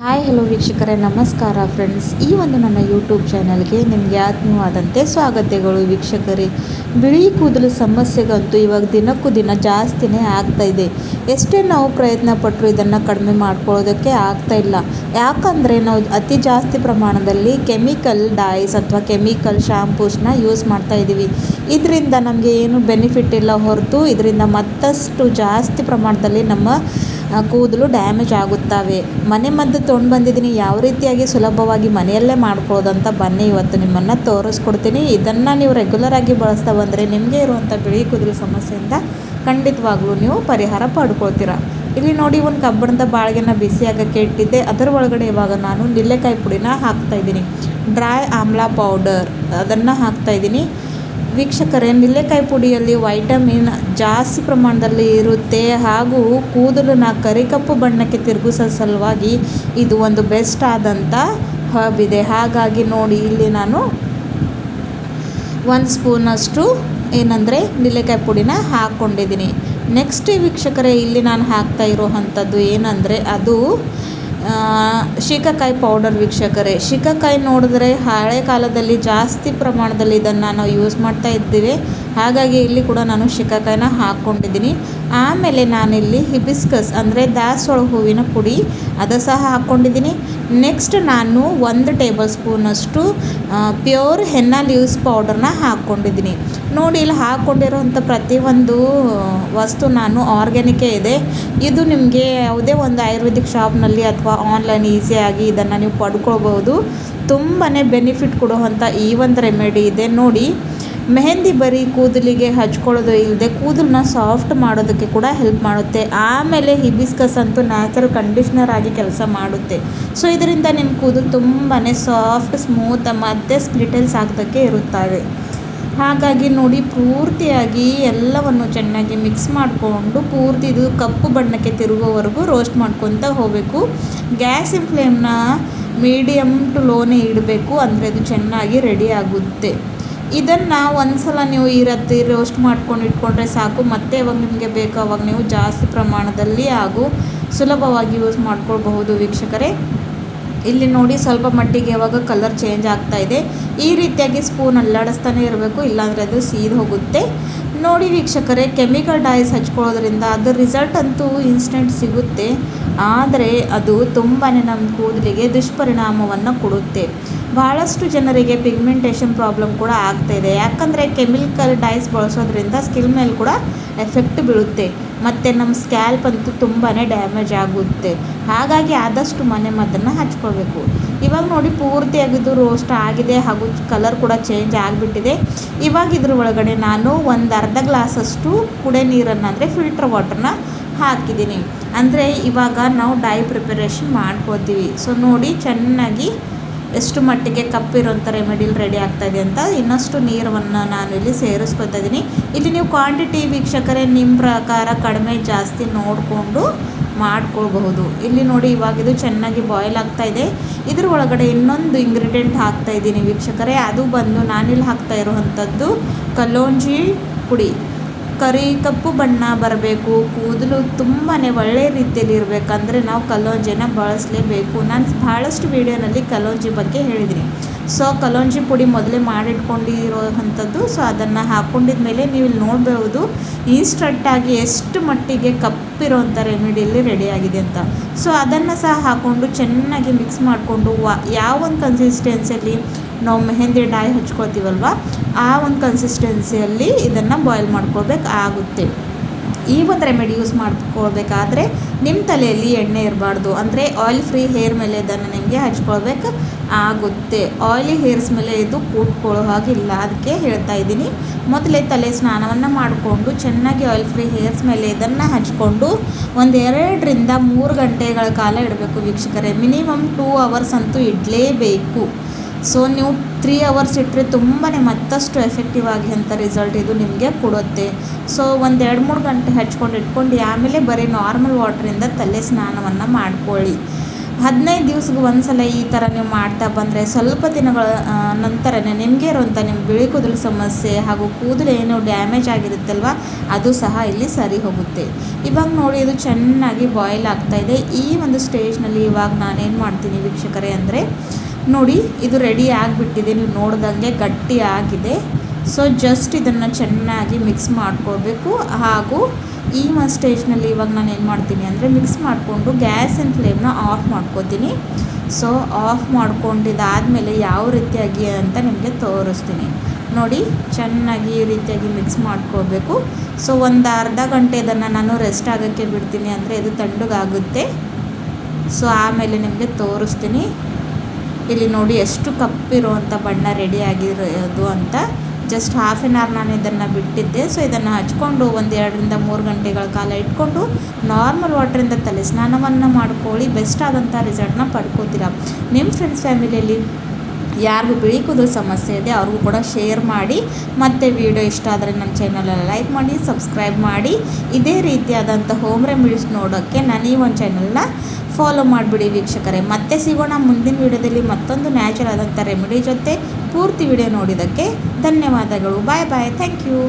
Hi hello ವೀಕ್ಷಕರೇ, ನಮಸ್ಕಾರ friends. ಈ ಒಂದು ನನ್ನ ಯೂಟ್ಯೂಬ್ ಚಾನಲ್ಗೆ ನಿಮಗೆ ಆತ್ಮೀಯವಾದಂತೆ ಸ್ವಾಗತಗಳು ವೀಕ್ಷಕರೇ. ಬಿಳಿ ಕೂದಲು ಸಮಸ್ಯೆಗಂತೂ ಇವಾಗ ದಿನಕ್ಕೂ ದಿನ ಜಾಸ್ತಿನೇ ಆಗ್ತಾ ಇದೆ. ಎಷ್ಟೇ ನಾವು ಪ್ರಯತ್ನ ಪಟ್ಟರು ಇದನ್ನು ಕಡಿಮೆ ಮಾಡ್ಕೊಳ್ಳೋದಕ್ಕೆ ಆಗ್ತಾ ಇಲ್ಲ. ಯಾಕಂದರೆ ನಾವು ಅತಿ ಜಾಸ್ತಿ ಪ್ರಮಾಣದಲ್ಲಿ ಕೆಮಿಕಲ್ ಡೈಸ್ ಅಥವಾ ಕೆಮಿಕಲ್ ಶಾಂಪೂಸ್ನ ಯೂಸ್ ಮಾಡ್ತಾ ಇದ್ದೀವಿ. ಇದರಿಂದ ನಮಗೆ ಏನು ಬೆನಿಫಿಟ್ ಇಲ್ಲ ಹೊರತು ಇದರಿಂದ ಮತ್ತಷ್ಟು ಜಾಸ್ತಿ ಪ್ರಮಾಣದಲ್ಲಿ ನಮ್ಮ ಕೂದಲು ಡ್ಯಾಮೇಜ್ ಆಗುತ್ತವೆ. ಮನೆ ಮದ್ದು ತೊಗೊಂಡು ಬಂದಿದ್ದೀನಿ, ಯಾವ ರೀತಿಯಾಗಿ ಸುಲಭವಾಗಿ ಮನೆಯಲ್ಲೇ ಮಾಡ್ಕೊಳ್ಳೋದಂತ ಬನ್ನಿ ಇವತ್ತು ನಿಮ್ಮನ್ನು ತೋರಿಸ್ಕೊಡ್ತೀನಿ. ಇದನ್ನು ನೀವು ರೆಗ್ಯುಲರ್ ಆಗಿ ಬಳಸ್ತಾ ಬಂದರೆ ನಿಮಗೆ ಇರುವಂಥ ಬಿಳಿ ಕೂದಲು ಸಮಸ್ಯೆಯಿಂದ ಖಂಡಿತವಾಗ್ಲೂ ನೀವು ಪರಿಹಾರ ಪಡ್ಕೊಳ್ತೀರಾ. ಇಲ್ಲಿ ನೋಡಿ, ಒಂದು ಕಬ್ಬಿಣದ ಬಾಳಿಗೆನ ಬಿಸಿ ಆಗೋಕ್ಕೆ ಇಟ್ಟಿದ್ದೆ. ಅದರ ಒಳಗಡೆ ಇವಾಗ ನಾನು ನಿಲ್ಲೆಕಾಯಿ ಪುಡಿನ ಹಾಕ್ತಾಯಿದ್ದೀನಿ. ಡ್ರೈ ಆಮ್ಲಾ ಪೌಡರ್ ಅದನ್ನು ಹಾಕ್ತಾಯಿದ್ದೀನಿ. ವೀಕ್ಷಕರೇ, ನಿಲ್ಲೆಕಾಯಿ ಪುಡಿಯಲ್ಲಿ ವೈಟಮಿನ್ ಜಾಸ್ತಿ ಪ್ರಮಾಣದಲ್ಲಿ ಇರುತ್ತೆ ಹಾಗೂ ಕೂದಲನ್ನ ಕರಿಕಪ್ಪು ಬಣ್ಣಕ್ಕೆ ತಿರುಗಿಸೋ ಸಲುವಾಗಿ ಇದು ಒಂದು ಬೆಸ್ಟ್ ಆದಂಥ ಹರ್ಬ್ ಇದೆ. ಹಾಗಾಗಿ ನೋಡಿ, ಇಲ್ಲಿ ನಾನು 1 ಸ್ಪೂನಷ್ಟು ಏನಂದರೆ ನಿಲ್ಲೆಕಾಯಿ ಪುಡಿನ ಹಾಕ್ಕೊಂಡಿದ್ದೀನಿ. ನೆಕ್ಸ್ಟ್ ವೀಕ್ಷಕರೇ, ಇಲ್ಲಿ ನಾನು ಹಾಕ್ತಾ ಇರೋವಂಥದ್ದು ಏನಂದರೆ ಅದು ಶಿಕಾಕಾಯಿ ಪೌಡರ್. ವೀಕ್ಷಕರೇ, ಶಿಕಾಕಾಯಿ ನೋಡಿದ್ರೆ ಹಳೆ ಕಾಲದಲ್ಲಿ ಜಾಸ್ತಿ ಪ್ರಮಾಣದಲ್ಲಿ ಇದನ್ನು ನಾವು ಯೂಸ್ ಮಾಡ್ತಾ ಇದ್ದೀವಿ. ಹಾಗಾಗಿ ಇಲ್ಲಿ ಕೂಡ ನಾನು ಶಿಕಾಕಾಯಿನ ಹಾಕ್ಕೊಂಡಿದ್ದೀನಿ. ಆಮೇಲೆ ನಾನಿಲ್ಲಿ ಹಿಬಿಸ್ಕಸ್ ಅಂದರೆ ದಾಸವಾಳ ಹೂವಿನ ಪುಡಿ ಅದು ಸಹ ಹಾಕ್ಕೊಂಡಿದ್ದೀನಿ. ನೆಕ್ಸ್ಟ್ ನಾನು 1 ಟೇಬಲ್ ಸ್ಪೂನಷ್ಟು ಪ್ಯೂರ್ ಹೆನ್ನಾ ಲೀವ್ಸ್ ಪೌಡರ್ನ ಹಾಕ್ಕೊಂಡಿದ್ದೀನಿ. ನೋಡಿ, ಇಲ್ಲಿ ಹಾಕ್ಕೊಂಡಿರೋಂಥ ಪ್ರತಿಯೊಂದು ವಸ್ತು ನಾನು ಆರ್ಗ್ಯಾನಿಕೇ ಇದೆ. ಇದು ನಿಮಗೆ ಯಾವುದೇ ಒಂದು ಆಯುರ್ವೇದಿಕ್ ಶಾಪ್ನಲ್ಲಿ ಅಥವಾ ಆನ್ಲೈನ್ ಈಸಿಯಾಗಿ ಇದನ್ನು ನೀವು ಪಡ್ಕೊಳ್ಬೋದು. ತುಂಬಾ ಬೆನಿಫಿಟ್ ಕೊಡುವಂಥ ಈ ಒಂದು ರೆಮಿಡಿ ಇದೆ. ನೋಡಿ, ಮೆಹಂದಿ ಬರೀ ಕೂದಲಿಗೆ ಹಚ್ಕೊಳ್ಳೋದು ಇಲ್ಲದೆ ಕೂದಲನ್ನ ಸಾಫ್ಟ್ ಮಾಡೋದಕ್ಕೆ ಕೂಡ ಹೆಲ್ಪ್ ಮಾಡುತ್ತೆ. ಆಮೇಲೆ ಹಿಬಿಸ್ಕಸ್ ಅಂತೂ ನ್ಯಾಚುರಲ್ ಕಂಡೀಷ್ನರ್ ಆಗಿ ಕೆಲಸ ಮಾಡುತ್ತೆ. ಸೊ ಇದರಿಂದ ನಿಮ್ಮ ಕೂದಲು ತುಂಬಾ ಸಾಫ್ಟ್, ಸ್ಮೂತ್ ಮತ್ತು ಸ್ಪ್ಲಿಟಲ್ಸ್ ಆಗೋದಕ್ಕೆ ಇರುತ್ತವೆ. ಹಾಗಾಗಿ ನೋಡಿ, ಪೂರ್ತಿಯಾಗಿ ಎಲ್ಲವನ್ನು ಚೆನ್ನಾಗಿ ಮಿಕ್ಸ್ ಮಾಡಿಕೊಂಡು ಪೂರ್ತಿ ಇದು ಕಪ್ಪು ಬಣ್ಣಕ್ಕೆ ತಿರುಗೋವರೆಗೂ ರೋಸ್ಟ್ ಮಾಡ್ಕೊತ ಹೋಗಬೇಕು. ಗ್ಯಾಸಿನ ಫ್ಲೇಮ್ನ ಮೀಡಿಯಮ್ ಟು ಲೋನೇ ಇಡಬೇಕು, ಅಂದರೆ ಅದು ಚೆನ್ನಾಗಿ ರೆಡಿ ಆಗುತ್ತೆ. ಇದನ್ನು ಒಂದು ಸಲ ನೀವು ಈ ರೀತಿ ರೋಸ್ಟ್ ಮಾಡ್ಕೊಂಡು ಇಟ್ಕೊಂಡ್ರೆ ಸಾಕು. ಮತ್ತೆ ಯಾವಾಗ ನಿಮಗೆ ಬೇಕು ಅವಾಗ ನೀವು ಜಾಸ್ತಿ ಪ್ರಮಾಣದಲ್ಲಿ ಹಾಗೂ ಸುಲಭವಾಗಿ ಯೂಸ್ ಮಾಡ್ಕೊಳ್ಬಹುದು. ವೀಕ್ಷಕರೇ, ಇಲ್ಲಿ ನೋಡಿ, ಸ್ವಲ್ಪ ಮಟ್ಟಿಗೆ ಯಾವಾಗ ಕಲರ್ ಚೇಂಜ್ ಆಗ್ತಾ ಇದೆ. ಈ ರೀತಿಯಾಗಿ ಸ್ಪೂನ್ ಅಲ್ಲಾಡಿಸ್ತಾನೆ ಇರಬೇಕು, ಇಲ್ಲಾಂದರೆ ಅದು ಸೀದು ಹೋಗುತ್ತೆ. ನೋಡಿ ವೀಕ್ಷಕರೇ, ಕೆಮಿಕಲ್ ಡೈಸ್ ಹಚ್ಕೊಳ್ಳೋದ್ರಿಂದ ಅದರ ರಿಸಲ್ಟ್ ಅಂತೂ ಇನ್ಸ್ಟೆಂಟ್ ಸಿಗುತ್ತೆ, ಆದರೆ ಅದು ತುಂಬಾ ನಮ್ಮ ಕೂದಲಿಗೆ ದುಷ್ಪರಿಣಾಮವನ್ನು ಕೊಡುತ್ತೆ. ಭಾಳಷ್ಟು ಜನರಿಗೆ ಪಿಗ್ಮೆಂಟೇಷನ್ ಪ್ರಾಬ್ಲಮ್ ಕೂಡ ಆಗ್ತಾಯಿದೆ. ಯಾಕಂದರೆ ಕೆಮಿಕಲ್ ಡೈಸ್ ಬಳಸೋದ್ರಿಂದ ಸ್ಕಿನ್ ಮೇಲೆ ಕೂಡ ಎಫೆಕ್ಟ್ ಬೀಳುತ್ತೆ ಮತ್ತು ನಮ್ಮ ಸ್ಕ್ಯಾಲ್ಪ್ ಅಂತೂ ತುಂಬಾ ಡ್ಯಾಮೇಜ್ ಆಗುತ್ತೆ. ಹಾಗಾಗಿ ಆದಷ್ಟು ಮನೆ ಮದ್ದನ್ನು ಹಚ್ಕೊಳ್ಬೇಕು. ಇವಾಗ ನೋಡಿ, ಪೂರ್ತಿಯಾಗಿದ್ದು ರೋಸ್ಟ್ ಆಗಿದೆ ಹಾಗೂ ಕಲರ್ ಕೂಡ ಚೇಂಜ್ ಆಗಿಬಿಟ್ಟಿದೆ. ಇವಾಗ ಇದ್ರ ಒಳಗಡೆ ನಾನು ಒಂದು ಅರ್ಧ ಗ್ಲಾಸಷ್ಟು ಕುಡಿಯೋ ನೀರನ್ನು ಅಂದರೆ ಫಿಲ್ಟರ್ ವಾಟರ್ನ ಹಾಕಿದ್ದೀನಿ. ಅಂದರೆ ಇವಾಗ ನಾವು ಡೈ ಪ್ರಿಪರೇಷನ್ ಮಾಡ್ಕೋತೀವಿ. ಸೊ ನೋಡಿ, ಚೆನ್ನಾಗಿ ಎಷ್ಟು ಮಟ್ಟಿಗೆ ಕಪ್ಪಿರೋಂಥ ರೆಮಿಡಿಲ್ ರೆಡಿ ಆಗ್ತಾಯಿದೆ ಅಂತ ಇನ್ನಷ್ಟು ನೀರನ್ನು ನಾನು ಇಲ್ಲಿ ಸೇರಿಸ್ಕೊತಾ ಇದ್ದೀನಿ. ಇಲ್ಲಿ ನೀವು ಕ್ವಾಂಟಿಟಿ ವೀಕ್ಷಕರೇ ನಿಮ್ಮ ಪ್ರಕಾರ ಕಡಿಮೆ ಜಾಸ್ತಿ ನೋಡಿಕೊಂಡು ಮಾಡ್ಕೊಳ್ಬಹುದು. ಇಲ್ಲಿ ನೋಡಿ, ಇವಾಗ ಇದು ಚೆನ್ನಾಗಿ ಬಾಯ್ಲ್ ಆಗ್ತಾಯಿದೆ. ಇದ್ರ ಒಳಗಡೆ ಇನ್ನೊಂದು ಇಂಗ್ರೀಡಿಯೆಂಟ್ ಹಾಕ್ತಾಯಿದ್ದೀನಿ ವೀಕ್ಷಕರೇ. ಅದು ಬಂದು ನಾನಿಲ್ಲಿ ಹಾಕ್ತಾ ಇರುವಂಥದ್ದು ಕಲೋಂಜಿ ಪುಡಿ. ಕರಿ ಕಪ್ಪು ಬಣ್ಣ ಬರಬೇಕು, ಕೂದಲು ತುಂಬಾ ಒಳ್ಳೆಯ ರೀತಿಯಲ್ಲಿ ಇರಬೇಕಂದ್ರೆ ನಾವು ಕಲೋಂಜಿನ ಬಳಸಲೇಬೇಕು. ನಾನು ಭಾಳಷ್ಟು ವೀಡಿಯೋನಲ್ಲಿ ಕಲೋಂಜಿ ಬಗ್ಗೆ ಹೇಳಿದ್ದೀನಿ. ಸೊ ಕಲೋಂಜಿ ಪುಡಿ ಮೊದಲೇ ಮಾಡಿಟ್ಕೊಂಡಿರೋವಂಥದ್ದು. ಸೊ ಅದನ್ನು ಹಾಕ್ಕೊಂಡಿದ ಮೇಲೆ ನೀವು ಇಲ್ಲಿ ನೋಡ್ಬೋದು ಇನ್ಸ್ಟಂಟಾಗಿ ಎಷ್ಟು ಮಟ್ಟಿಗೆ ಕಪ್ಪಿರೋಂಥ ರೆಮಿಡಿಯಲ್ಲಿ ರೆಡಿಯಾಗಿದೆ ಅಂತ. ಸೊ ಅದನ್ನು ಸಹ ಹಾಕ್ಕೊಂಡು ಚೆನ್ನಾಗಿ ಮಿಕ್ಸ್ ಮಾಡಿಕೊಂಡು ಯಾವ ಒಂದು ಕನ್ಸಿಸ್ಟೆನ್ಸಿಯಲ್ಲಿ ನಾವು ಮೆಹಂದಿ ಡೈ ಹಚ್ಕೊಳ್ತೀವಲ್ವ ಆ ಒಂದು ಕನ್ಸಿಸ್ಟೆನ್ಸಿಯಲ್ಲಿ ಇದನ್ನು ಬಾಯ್ಲ್ ಮಾಡ್ಕೊಳ್ಬೇಕಾಗುತ್ತೆ. ಈ ಒಂದು ರೆಮಿಡಿ ಯೂಸ್ ಮಾಡ್ಕೊಳ್ಬೇಕಾದ್ರೆ ನಿಮ್ಮ ತಲೆಯಲ್ಲಿ ಎಣ್ಣೆ ಇರಬಾರ್ದು, ಅಂದರೆ ಆಯಿಲ್ ಫ್ರೀ ಹೇರ್ ಮೇಲೆ ಇದನ್ನು ನಿಮಗೆ ಹಚ್ಕೊಳ್ಬೇಕು ಆಗುತ್ತೆ. ಆಯಿಲಿ ಹೇರ್ಸ್ ಮೇಲೆ ಇದು ಕೂತ್ಕೊಳ್ಳೋ ಹಾಗಿಲ್ಲ, ಅದಕ್ಕೆ ಹೇಳ್ತಾ ಇದ್ದೀನಿ. ಮೊದಲೇ ತಲೆ ಸ್ನಾನವನ್ನು ಮಾಡಿಕೊಂಡು ಚೆನ್ನಾಗಿ ಆಯಿಲ್ ಫ್ರೀ ಹೇರ್ಸ್ ಮೇಲೆ ಇದನ್ನು ಹಚ್ಕೊಂಡು ಒಂದು 2 ರಿಂದ 3 ಗಂಟೆಗಳ ಕಾಲ ಇಡಬೇಕು ವೀಕ್ಷಕರೇ. ಮಿನಿಮಮ್ 2 ಅವರ್ಸ್ ಅಂತೂ ಇಡಲೇಬೇಕು. ಸೊ ನೀವು 3 ಅವರ್ಸ್ ಇಟ್ಟರೆ ತುಂಬಾ ಮತ್ತಷ್ಟು ಎಫೆಕ್ಟಿವ್ ಆಗಿ ಅಂತ ರಿಸಲ್ಟ್ ಇದು ನಿಮಗೆ ಕೊಡುತ್ತೆ. ಸೊ ಒಂದು 2-3 ಗಂಟೆ ಹಚ್ಕೊಂಡು ಇಟ್ಕೊಂಡು ಆಮೇಲೆ ಬರೀ ನಾರ್ಮಲ್ ವಾಟ್ರಿಂದ ತಲೆ ಸ್ನಾನವನ್ನು ಮಾಡ್ಕೊಳ್ಳಿ. 15 ದಿವ್ಸಕ್ಕೆ ಒಂದು ಸಲ ಈ ಥರ ನೀವು ಮಾಡ್ತಾ ಬಂದರೆ ಸ್ವಲ್ಪ ದಿನಗಳ ನಂತರನೇ ನಿಮಗೆ ಇರುವಂಥ ನಿಮ್ಮ ಬಿಳಿ ಕೂದಲು ಸಮಸ್ಯೆ ಹಾಗೂ ಕೂದಲು ಏನೋ ಡ್ಯಾಮೇಜ್ ಆಗಿರುತ್ತಲ್ವ ಅದು ಸಹ ಇಲ್ಲಿ ಸರಿ ಹೋಗುತ್ತೆ. ಇವಾಗ ನೋಡಿ ಇದು ಚೆನ್ನಾಗಿ ಬಾಯ್ಲ್ ಆಗ್ತಾಯಿದೆ. ಈ ಒಂದು ಸ್ಟೇಜ್ನಲ್ಲಿ ಇವಾಗ ನಾನೇನು ಮಾಡ್ತೀನಿ ವೀಕ್ಷಕರೇ ಅಂದರೆ ನೋಡಿ ಇದು ರೆಡಿ ಆಗಿಬಿಟ್ಟಿದೆ. ನೀವು ನೋಡ್ದಂಗೆ ಗಟ್ಟಿ ಆಗಿದೆ. ಸೊ ಜಸ್ಟ್ ಇದನ್ನು ಚೆನ್ನಾಗಿ ಮಿಕ್ಸ್ ಮಾಡ್ಕೋಬೇಕು. ಹಾಗೂ ಈ ಒಂದು ಸ್ಟೇಜ್ನಲ್ಲಿ ಇವಾಗ ನಾನು ಏನು ಮಾಡ್ತೀನಿ ಅಂದರೆ ಮಿಕ್ಸ್ ಮಾಡಿಕೊಂಡು ಗ್ಯಾಸಿನ ಫ್ಲೇಮ್ನ ಆಫ್ ಮಾಡ್ಕೋತೀನಿ. ಸೊ ಆಫ್ ಮಾಡ್ಕೊಂಡಿದ್ದಾದಮೇಲೆ ಯಾವ ರೀತಿಯಾಗಿ ಅಂತ ನಿಮಗೆ ತೋರಿಸ್ತೀನಿ ನೋಡಿ. ಚೆನ್ನಾಗಿ ಈ ರೀತಿಯಾಗಿ ಮಿಕ್ಸ್ ಮಾಡ್ಕೋಬೇಕು. ಸೊ ಒಂದು ಅರ್ಧ ಗಂಟೆ ಇದನ್ನು ನಾನು ರೆಸ್ಟ್ ಆಗೋಕ್ಕೆ ಬಿಡ್ತೀನಿ, ಅಂದರೆ ಇದು ತಣ್ಣಗಾಗುತ್ತೆ. ಸೊ ಆಮೇಲೆ ನಿಮಗೆ ತೋರಿಸ್ತೀನಿ. ಇಲ್ಲಿ ನೋಡಿ ಎಷ್ಟು ಕಪ್ಪಿರುವಂಥ ಬಣ್ಣ ರೆಡಿ ಆಗಿರೋದು ಅಂತ. ಜಸ್ಟ್ ಹಾಫ್ ಆನ್ ಅವರ್ ನಾನು ಇದನ್ನು ಬಿಟ್ಟಿದ್ದೆ. ಸೊ ಇದನ್ನು ಹಚ್ಕೊಂಡು ಒಂದು 2 ರಿಂದ 3 ಗಂಟೆಗಳ ಕಾಲ ಇಟ್ಕೊಂಡು ನಾರ್ಮಲ್ ವಾಟ್ರಿಂದ ತಲೆ ಸ್ನಾನವನ್ನು ಮಾಡ್ಕೊಳ್ಳಿ. ಬೆಸ್ಟ್ ಆದಂಥ ರಿಸಲ್ಟ್ನ ಪಡ್ಕೋತೀರ. ನಿಮ್ಮ ಫ್ರೆಂಡ್ಸ್ ಫ್ಯಾಮಿಲಿಯಲ್ಲಿ ಯಾರಿಗೂ ಬಿಳಿ ಕೂದಲು ಸಮಸ್ಯೆ ಇದೆ ಅವ್ರಿಗೂ ಕೂಡ ಶೇರ್ ಮಾಡಿ. ಮತ್ತು ವಿಡಿಯೋ ಇಷ್ಟ ಆದರೆ ನನ್ನ ಚಾನಲಲ್ಲಿ ಲೈಕ್ ಮಾಡಿ, ಸಬ್ಸ್ಕ್ರೈಬ್ ಮಾಡಿ. ಇದೇ ರೀತಿಯಾದಂಥ ಹೋಮ್ ರೆಮಿಡೀಸ್ ನೋಡೋಕ್ಕೆ ನನ್ನ ಈ ಒಂದು ಚಾನಲ್ನ ಫಾಲೋ ಮಾಡಿಬಿಡಿ ವೀಕ್ಷಕರೇ. ಮತ್ತೆ ಸಿಗೋಣ ಮುಂದಿನ ವಿಡಿಯೋದಲ್ಲಿ ಮತ್ತೊಂದು ನ್ಯಾಚುರಲ್ ಆದಂಥ ರೆಮಿಡಿ ಜೊತೆ. ಪೂರ್ತಿ ವಿಡಿಯೋ ನೋಡಿದ್ದಕ್ಕೆ ಧನ್ಯವಾದಗಳು. Bye bye. Thank you.